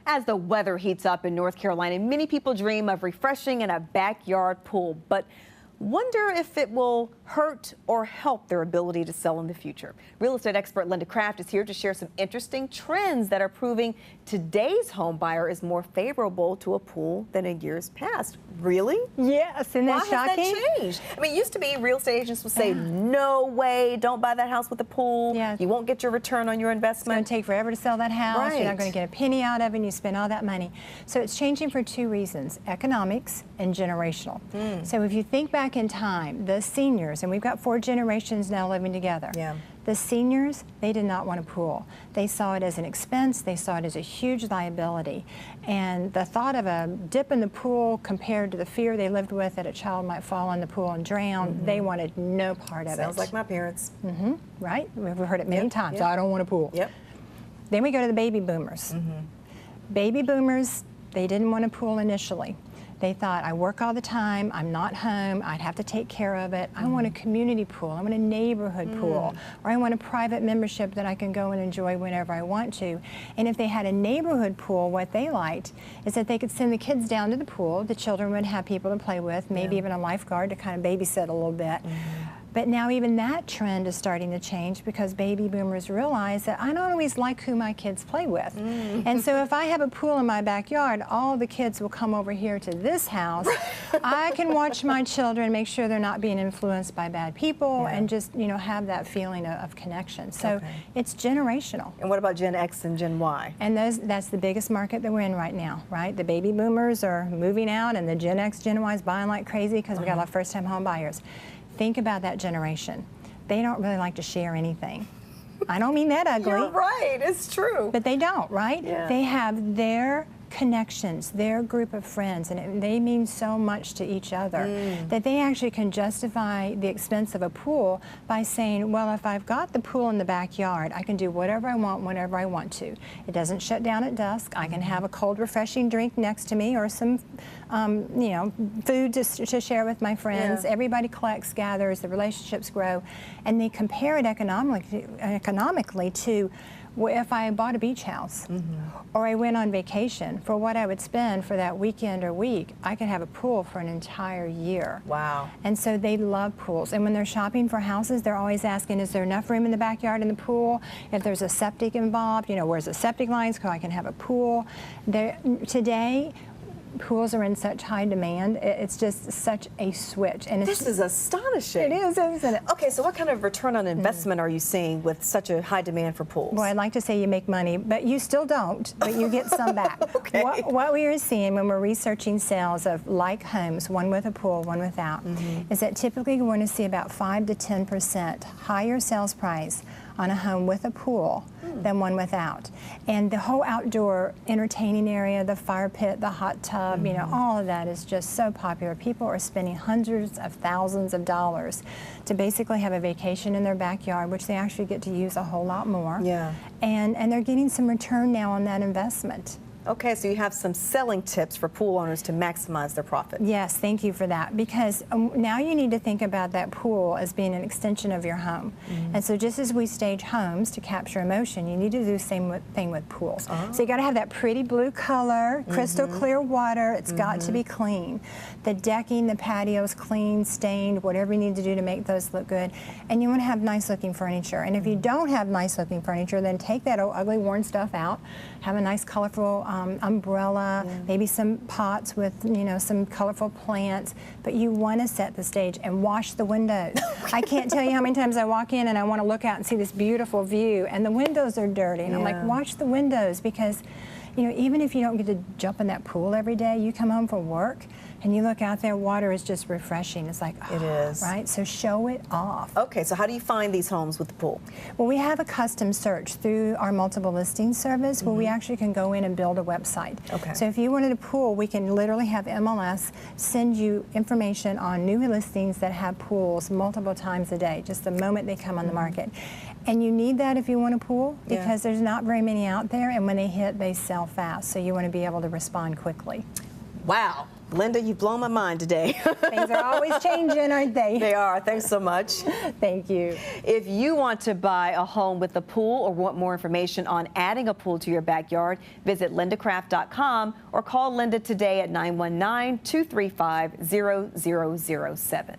As the weather heats up in North Carolina, many people dream of refreshing in a backyard pool, but wonder if it will hurt or help their ability to sell in the future. Real estate expert Linda Craft is here to share some interesting trends that are proving today's home buyer is more favorable to a pool than in years past. Really? Yes, isn't that shocking? Why has that changed? I mean, it used to be real estate agents would say, no way, don't buy that house with a pool. Yeah. You won't get your return on your investment. It's going to take forever to sell that house. Right. You're not going to get a penny out of it, and you spend all that money. So it's changing for two reasons, economics and generational. So if you think back in time, the seniors, and we've got 4 generations now living together. Yeah. The seniors, they did not want a pool. They saw it as an expense. They saw it as a huge liability. And the thought of a dip in the pool compared to the fear they lived with that a child might fall in the pool and drown, they wanted no part of it. Sounds like my parents. Right? We've heard it many times. I don't want a pool. Yep. Then we go to the baby boomers. Baby boomers, they didn't want a pool initially. They thought, I work all the time, I'm not home, I'd have to take care of it. I want a community pool, I want a neighborhood pool, or I want a private membership that I can go and enjoy whenever I want to. And if they had a neighborhood pool, what they liked is that they could send the kids down to the pool, the children would have people to play with, maybe even a lifeguard to kind of babysit a little bit. But now even that trend is starting to change because baby boomers realize that I don't always like who my kids play with. And so if I have a pool in my backyard, all the kids will come over here to this house. I can watch my children, make sure they're not being influenced by bad people, and just, you know, have that feeling of connection. So it's generational. And what about Gen X and Gen Y? And that's the biggest market that we're in right now, right? The baby boomers are moving out and the Gen X, Gen Y is buying like crazy because we got a lot of first-time home buyers. Think about that generation. They don't really like to share anything. I don't mean that ugly. You're right, it's true. But they don't, right? Yeah. They have their connections, their group of friends, and they mean so much to each other that they actually can justify the expense of a pool by saying, well, if I've got the pool in the backyard, I can do whatever I want whenever I want to. It doesn't shut down at dusk. I can have a cold, refreshing drink next to me or some you know, food to share with my friends. Everybody collects, gathers, the relationships grow, and they compare it economically to, well, if I bought a beach house or I went on vacation, for what I would spend for that weekend or week, I could have a pool for an entire year. Wow. And so they love pools. And when they're shopping for houses, they're always asking, is there enough room in the backyard in the pool? If there's a septic involved, you know, where's the septic lines so I can have a pool? Today, pools are in such high demand. It's just such a switch. And this is astonishing. It is, isn't it? Okay, so what kind of return on investment are you seeing with such a high demand for pools? Well, I'd like to say you make money, but you still don't, but you get some back. Okay. What we are seeing when we're researching sales of like homes, one with a pool, one without, is that typically we're going to see about 5 to 10% higher sales price on a home with a pool than one without. And the whole outdoor entertaining area, the fire pit, the hot tub, you know, all of that is just so popular. People are spending hundreds of thousands of dollars to basically have a vacation in their backyard, which they actually get to use a whole lot more. Yeah. And they're getting some return now on that investment. Okay, so you have some selling tips for pool owners to maximize their profit. Yes, thank you for that, because now you need to think about that pool as being an extension of your home. And so just as we stage homes to capture emotion, you need to do the same thing with pools. So you got to have that pretty blue color, crystal clear water. It's got to be clean. The decking, the patios, clean, stained, whatever you need to do to make those look good. And you want to have nice looking furniture. And if you don't have nice looking furniture, then take that old, ugly, worn stuff out. Have a nice colorful umbrella, maybe some pots with, you know, some colorful plants, but you want to set the stage and wash the windows. I can't tell you how many times I walk in and I want to look out and see this beautiful view and the windows are dirty, and I'm like, wash the windows, because, you know, even if you don't get to jump in that pool every day, you come home from work and you look out there, water is just refreshing. It's like, oh, it is. Right? So show it off. Okay, so how do you find these homes with the pool? Well, we have a custom search through our multiple listing service where we actually can go in and build a website. Okay. So if you wanted a pool, we can literally have MLS send you information on new listings that have pools multiple times a day, just the moment they come on the market. And you need that if you want a pool, because there's not very many out there, and when they hit, they sell fast. So you want to be able to respond quickly. Wow. Linda, you've blown my mind today. Things are always changing, aren't they? They are. Thanks so much. Thank you. If you want to buy a home with a pool or want more information on adding a pool to your backyard, visit lindacraft.com or call Linda today at 919-235-0007.